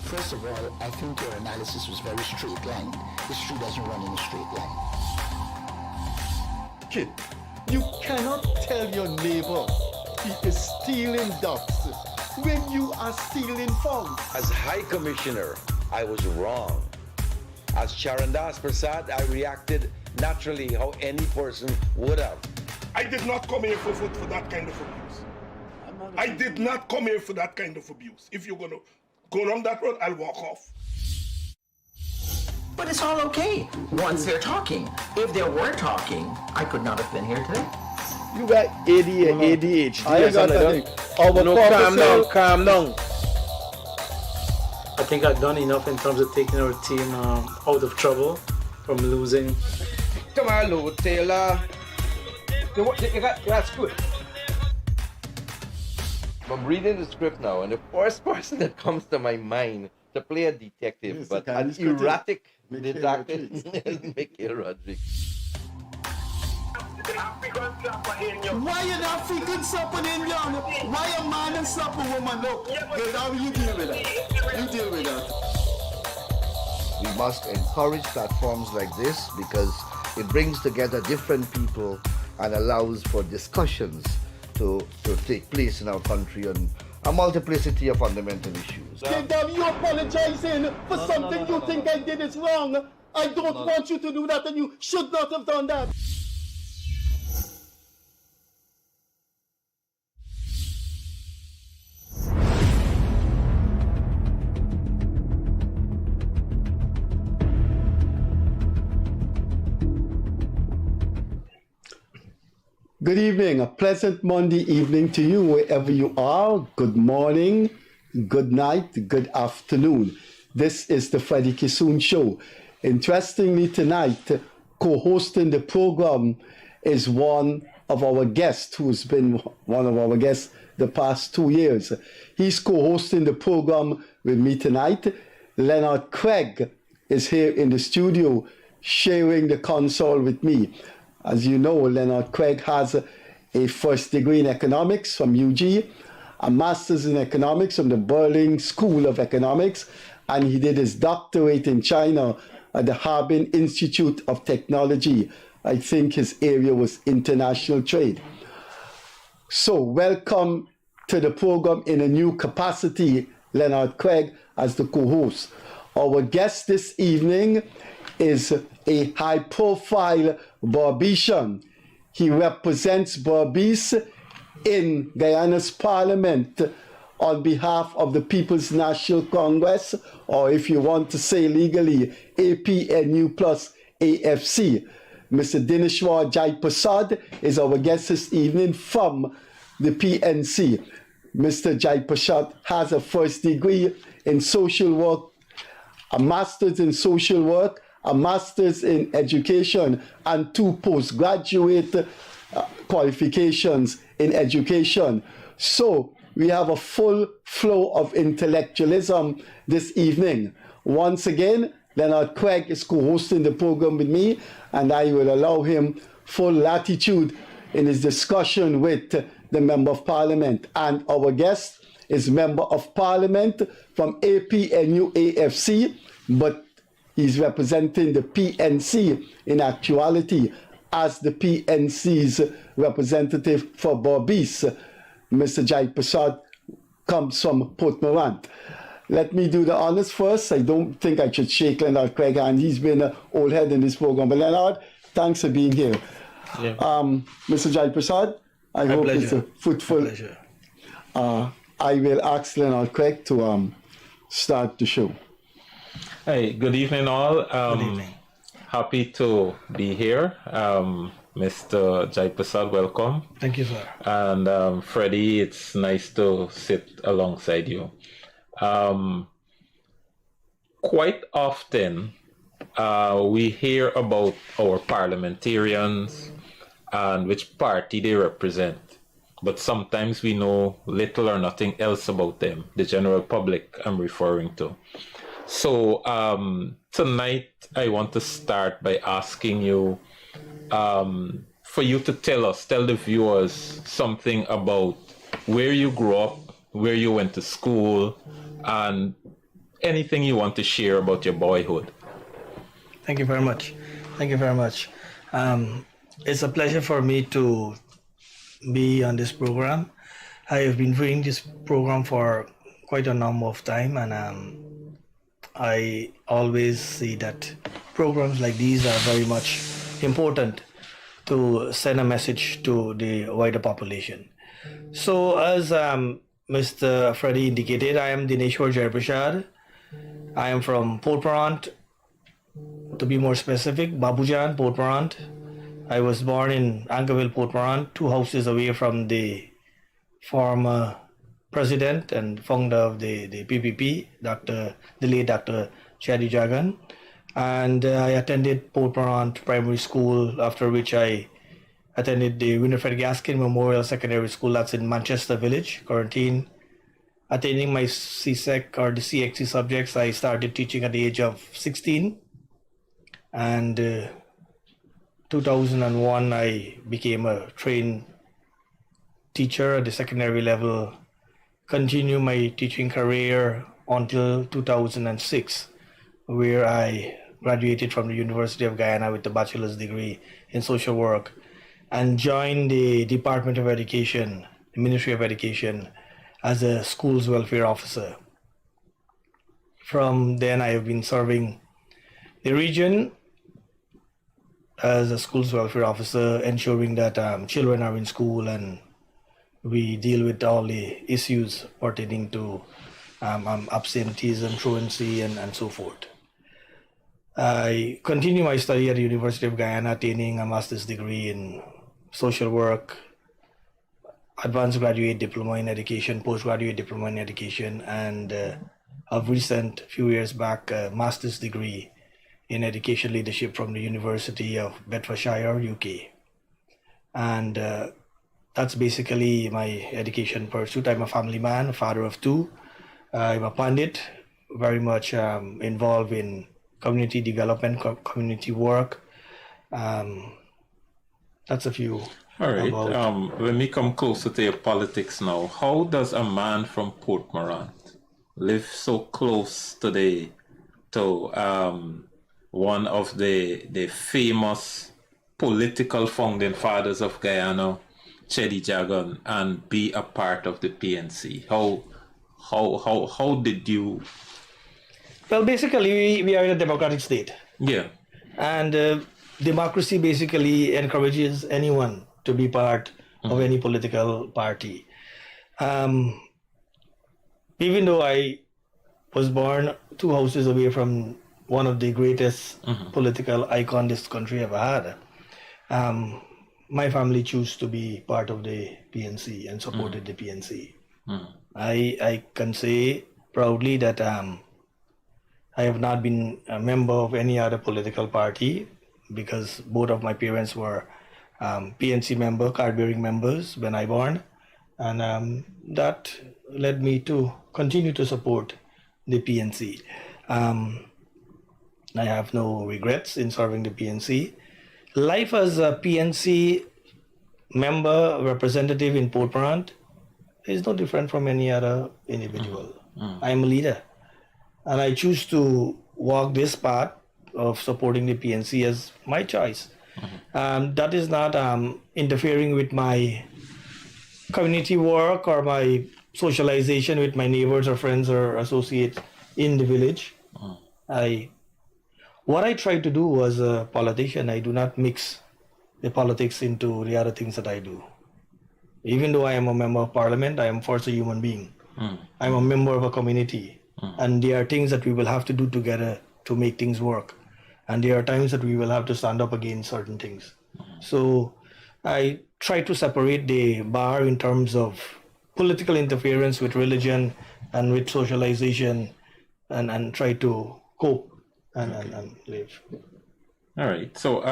First of all, I think your analysis was very straight line. History doesn't run in a straight line. Kid, you cannot tell your neighbor he is stealing ducks when you are stealing funds. As High Commissioner, I was wrong. As Charandas Prasad, I reacted naturally how any person would have. I did not come here for that kind of abuse. I did not come here for that kind of abuse. If you're going to go down that road, I'll walk off. But it's all okay once they're talking. If they were talking, I could not have been here today. You got ADHD. I got nothing. Calm down. I think I've done enough in terms of taking our team out of trouble from losing. Come on, Lou Taylor. That's good. I'm reading the script now, and the first person that comes to my mind to play a detective, Yes, but okay, an he's good. erratic Mikhail detective, Rodriguez. is Mikhail Rodriguez. Why you not freaking slapping Indian? Why a man and slap a woman? Look, girl, how you deal with that? You deal with that. We must encourage platforms like this because it brings together different people and allows for discussions to take place in our country on a multiplicity of fundamental issues. Kingdom, you apologizing for something you think I did is wrong. I don't want you to do that, and you should not have done that. Good evening, a pleasant Monday evening to you wherever you are. Good morning, good night, good afternoon. This is the Freddie Kissoon Show. Interestingly tonight, co-hosting the program is one of our guests who's been one of our guests the past 2 years. He's co-hosting the program with me tonight. Leonard Craig is here in the studio sharing the console with me. As you know, Leonard Craig has a first degree in economics from UG, a master's in economics from the Berlin School of Economics, and he did his doctorate in China at the Harbin Institute of Technology. I think his area was international trade. So welcome to the program in a new capacity, Leonard Craig as the co-host. Our guest this evening is a high-profile Berbician. He represents Berbice in Guyana's parliament on behalf of the People's National Congress, or if you want to say legally, APNU plus AFC. Mr. Dineshwar Jaiprashad is our guest this evening from the PNC. Mr. Jaiprashad has a first degree in social work, a master's in social work, a master's in education, and 2 postgraduate qualifications in education. So we have a full flow of intellectualism this evening. Once again, Leonard Craig is co-hosting the program with me, and I will allow him full latitude in his discussion with the Member of Parliament. And our guest is Member of Parliament from APNU AFC, but he's representing the PNC in actuality as the PNC's representative for Berbice. Mr. Jaiprashad comes from Port Morant. Let me do the honors first. I don't think I should shake Leonard Craig, and he's been an old head in this program. But Leonard, thanks for being here. Yeah. Mr. Jaiprashad, I hope pleasure. it's a fruitful. Pleasure. I will ask Leonard Craig to start the show. Hey, good evening all. Good evening. Happy to be here. Mr. Jaiprashad, welcome. Thank you, sir. And Freddie, it's nice to sit alongside you. Quite often, we hear about our parliamentarians and which party they represent, but sometimes we know little or nothing else about them, the general public I'm referring to. So tonight, I want to start by asking you for you to tell the viewers something about where you grew up, where you went to school, and anything you want to share about your boyhood. Thank you very much. Thank you very much. It's a pleasure for me to be on this program. I have been doing this program for quite a number of time, and I always see that programs like these are very much important to send a message to the wider population. So as Mr. Freddie indicated, I am Dineshwar Jaiprashad. I am from Port Morant, to be more specific, Babujan, Port Morant. I was born in Anchorville, Port Morant, 2 houses away from the former president and founder of the PPP, the late Dr. Chadi Jagan. And I attended Port Morant Primary School, after which I attended the Winifred Gaskin Memorial Secondary School, that's in Manchester Village, Quarantine. Attaining my CSEC or the CXC subjects, I started teaching at the age of 16. And 2001, I became a trained teacher at the secondary level, continued my teaching career until 2006, where I graduated from the University of Guyana with a bachelor's degree in social work and joined the Department of Education, the Ministry of Education, as a schools welfare officer. From then, I have been serving the region as a schools welfare officer, ensuring that children are in school and we deal with all the issues pertaining to absenteeism, truancy, and so forth. I continue my study at the University of Guyana, attaining a master's degree in social work, advanced graduate diploma in education, postgraduate diploma in education, and of recent few years back, a master's degree in education leadership from the University of Bedfordshire, UK. And that's basically my education pursuit. I'm a family man, a father of 2. I'm a pandit, very much involved in community development, community work. That's a few. All right. Let me come closer to your politics now. How does a man from Port Morant live so close to one of the famous political founding fathers of Guyana, Chedi Jagan, and be a part of the PNC? How did you? Well, basically, we are in a democratic state. Yeah. And democracy basically encourages anyone to be part of any political party. Even though I was born 2 houses away from one of the greatest political icons this country ever had, my family chose to be part of the PNC and supported the PNC. I can say proudly that I have not been a member of any other political party, because both of my parents were PNC member, card-bearing members when I born, and that led me to continue to support the PNC. I have no regrets in serving the PNC. Life as a PNC member, representative in Port Morant is no different from any other individual. I am a leader, and I choose to walk this path of supporting the PNC as my choice. That is not interfering with my community work or my socialization with my neighbors or friends or associates in the village. What I try to do as a politician, I do not mix the politics into the other things that I do. Even though I am a member of parliament, I am first a human being. I'm a member of a community, and there are things that we will have to do together to make things work. And there are times that we will have to stand up against certain things. So I try to separate the bar in terms of political interference with religion and with socialization, and try to cope and live. All right. So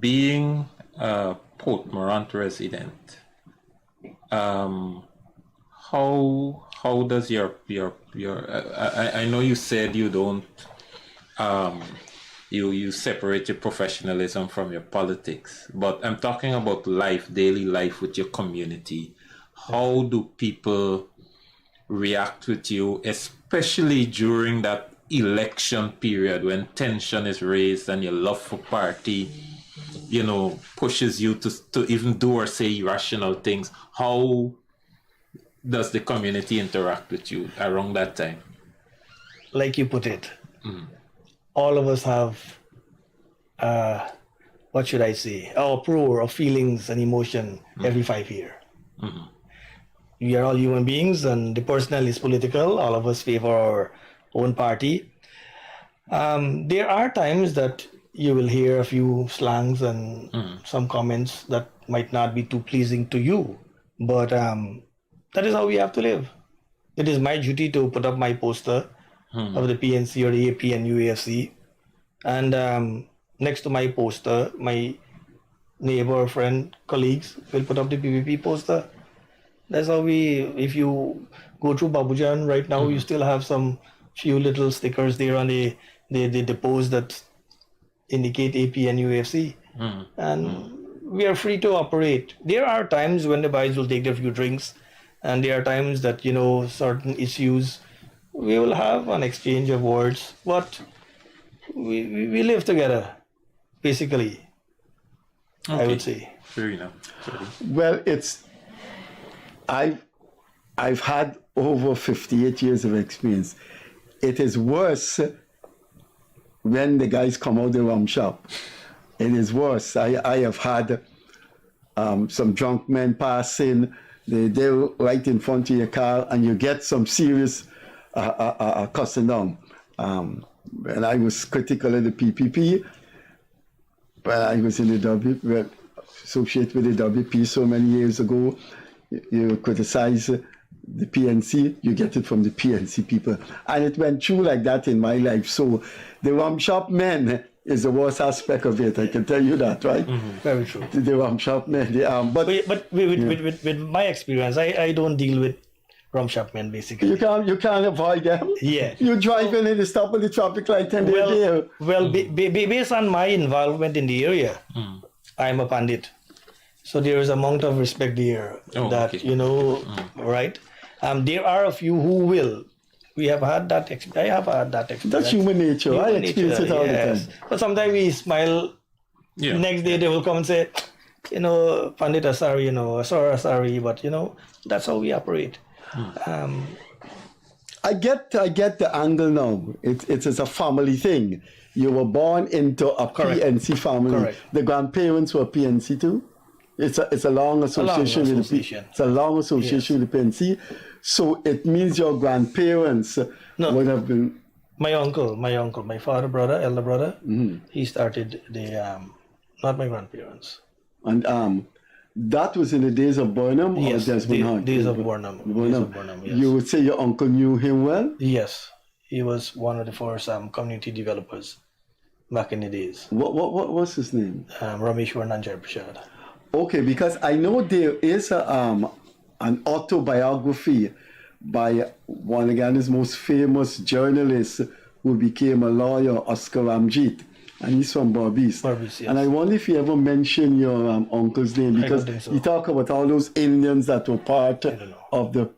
being a Port Morant resident, how does your I know you said you don't you separate your professionalism from your politics, but I'm talking about life, daily life with your community. How do people react with you, especially during that election period when tension is raised and your love for party, you know, pushes you to even do or say irrational things? How does the community interact with you around that time? Like you put it, all of us have, what should I say, our uproar of feelings and emotion every 5 years. We are all human beings, and the personal is political. All of us favor our own party. There are times that you will hear a few slangs and some comments that might not be too pleasing to you, but that is how we have to live. It is my duty to put up my poster of the PNC or the AP and UAFC, and next to my poster, my neighbor, friend, colleagues will put up the PPP poster. That's how if you go through Babujan right now, you still have some few little stickers there on the post that indicate AP and UFC. And we are free to operate. There are times when the boys will take a few drinks, and there are times that, you know, certain issues, we will have an exchange of words, but we live together, basically, I would say. Fair enough. Well, I've had over 58 years of experience. It is worse when the guys come out the rum shop. It is worse. I have had some drunk men passing. They're right in front of your car, and you get some serious cussing down. When I was critical of the PPP, when I was in the associated with the WP so many years ago, you criticize the PNC, you get it from the PNC people. And it went through like that in my life. So the rum shop men is the worst aspect of it, I can tell you that, right? Very true. The rum shop men, but with my experience, I don't deal with rum shop men, basically. You can't avoid them. Yeah. You're driving and they stop at the traffic light and they're there. Well, based on my involvement in the area, I'm a pandit. So there is a amount of respect there you know, right? There are a few who will. We have had that. I have had that experience. That's human nature. I experience it all the time. But sometimes we smile. The next day they will come and say, you know, Pandit, sorry, you know, sorry, but you know, that's how we operate. I get the angle now. It's a family thing. You were born into a PNC family. Correct. The grandparents were PNC too. It's a long association with the PNC. So it means your grandparents would have been. My uncle, my father, brother, elder brother. He started the not my grandparents. And that was in the days of Burnham, yes, or days of Burnham. Yes. You would say your uncle knew him well? Yes, he was one of the first community developers back in the days. What was his name? Dineshwar Jaiprashad. Okay, because I know there is an autobiography by one of Ghana's most famous journalists who became a lawyer, Oscar Ramjeet, and he's from Berbice. Berbice, yes. And I wonder if you ever mention your uncle's name, because you talk about all those Indians that were part of the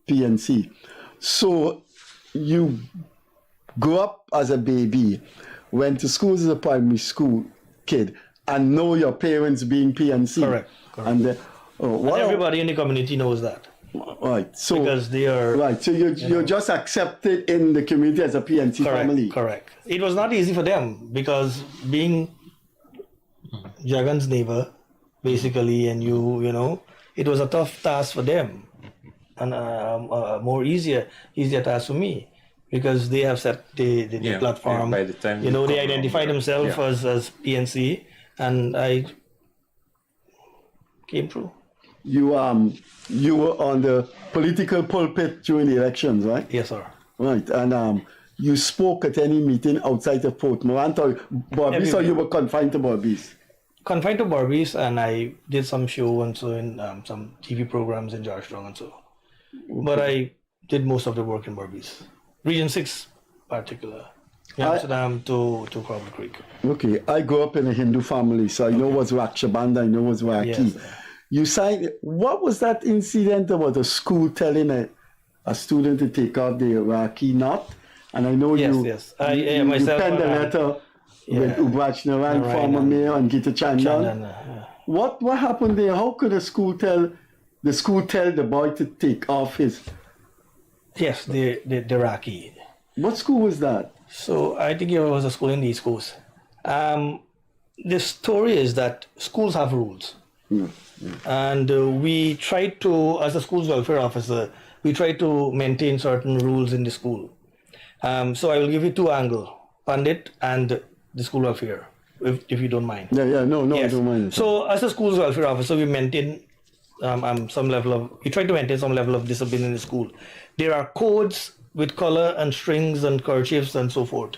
PNC. So you grew up as a baby, went to school as a primary school kid, and know your parents being PNC. Correct. And everybody in the community knows that. Right. So because they are right. So you're just accepted in the community as a PNC family. Correct. It was not easy for them because being Jagan's neighbor, basically, and you know, it was a tough task for them, and easier task for me. Because they have set the platform. By the time you know, they identify themselves as PNC, and I came through. You were on the political pulpit during the elections, right? Yes, sir. Right, and you spoke at any meeting outside of Port Morant or Berbice, or you were confined to Berbice? Confined to Berbice, and I did some show and so in some TV programs in Georgetown and so. Okay. But I did most of the work in Berbice. Region 6 particular. Amsterdam to Crawford Creek. Okay, I grew up in a Hindu family, so I know what's Raksha Bandha, I know what's Waki. Yes. You signed. What was that incident about a school telling a student to take off the Iraqi knot? And I know you myself, penned a letter with Ubach Naran, former mayor, and Gita Chandan. What happened there? How could the school tell the boy to take off his? Yes, the Iraqi. What school was that? So I think it was a school in the East Coast. The story is that schools have rules. And we try to, as a school's welfare officer, we try to maintain certain rules in the school. So I will give you two angles, Pandit and the school welfare, if you don't mind. No, yes. I don't mind. So as a school's welfare officer, we maintain we try to maintain some level of discipline in the school. There are codes with color and strings and kerchiefs and so forth.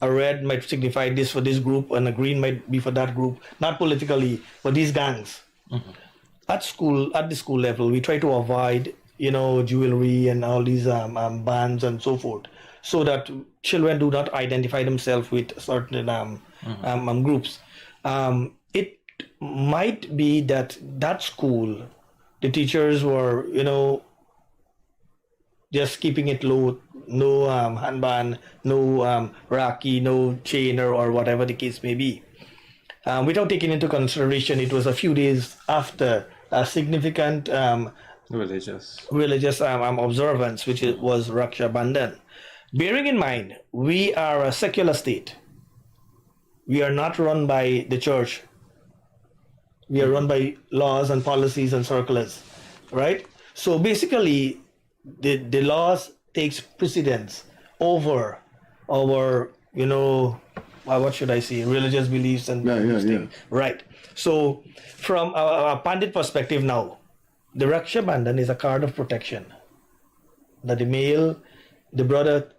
A red might signify this for this group, and a green might be for that group, not politically, but these gangs. At the school level, we try to avoid, jewelry and all these bands and so forth, so that children do not identify themselves with certain groups. It might be that school, the teachers were, just keeping it low, no handband, no raki, no chain or whatever the case may be. Without taking into consideration, it was a few days after a significant religious observance, which was Raksha Bandhan. Bearing in mind, we are a secular state. We are not run by the church. We are run by laws and policies and circulars, right? So basically, the laws takes precedence over our, what should I say, religious beliefs and things. Right. So from a Pandit perspective now, the Raksha Bandhan is a card of protection that the brother,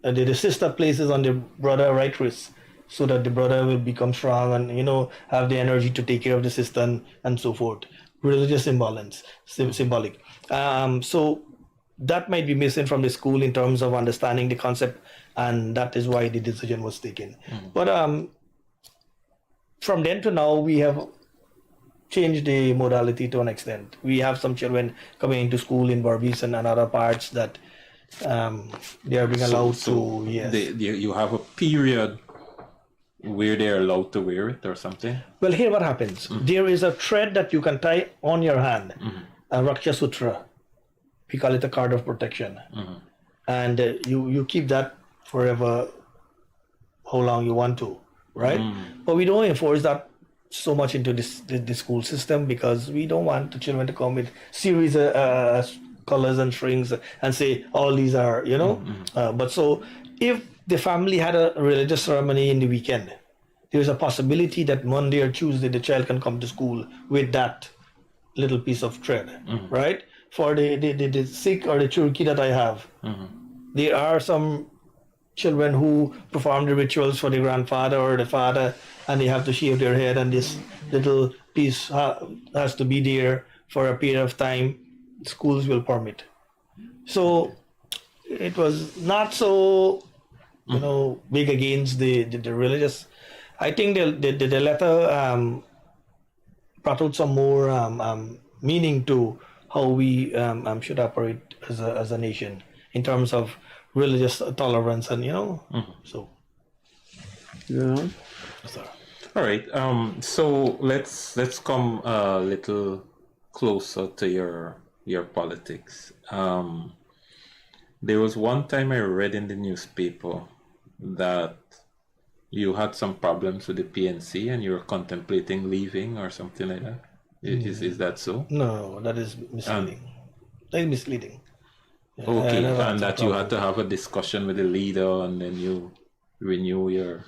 the sister places on the brother right wrist, so that the brother will become strong and, have the energy to take care of the sister and so forth. Religious symbolic. So that might be missing from the school in terms of understanding the concept, and that is why the decision was taken. But from then to now, we have changed the modality to an extent. We have some children coming into school in Berbice and other parts that they are being allowed to. Yes. You have a period where they're allowed to wear it or something? Well, here what happens. There is a thread that you can tie on your hand, a Raksha Sutra. We call it a card of protection. And you keep that forever, how long you want to, right? But we don't enforce that so much into the school system, because we don't want the children to come with series of colors and strings and say, all these are, but so if the family had a religious ceremony in the weekend, there's a possibility that Monday or Tuesday the child can come to school with that little piece of thread, right? For the Sikh or the Cherokee that I have, there are some children who perform the rituals for the grandfather or the father, and they have to shave their head, and this little piece has to be there for a period of time. Schools will permit. So it was not so big against the religious. I think the letter brought out some more meaning to how we should operate as a nation in terms of religious tolerance and so. Yeah. Sorry. All right. So let's come a little closer to your politics. There was one time I read in the newspaper that you had some problems with the PNC and you were contemplating leaving or something like that. Is that so? No, that is misleading. That is misleading. Okay, and that you had to have a discussion with the leader and then you renew your...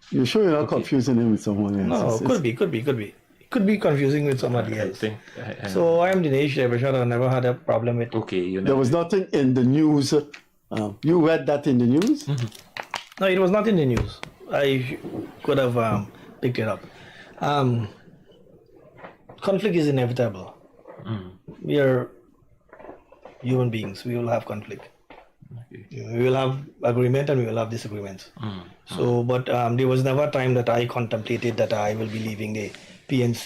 You're sure you're not confusing him with someone else? No, could be. It could be confusing with somebody else. So I am Dineshwar Jaiprashad. I never had a problem with... Okay, there was nothing in the news. You read that in the news? No, it was not in the news. I could have picked it up. Conflict is inevitable. We are human beings. We will have conflict. We will have agreement and we will have disagreements. So, but there was never a time that I contemplated that I will be leaving the PNC.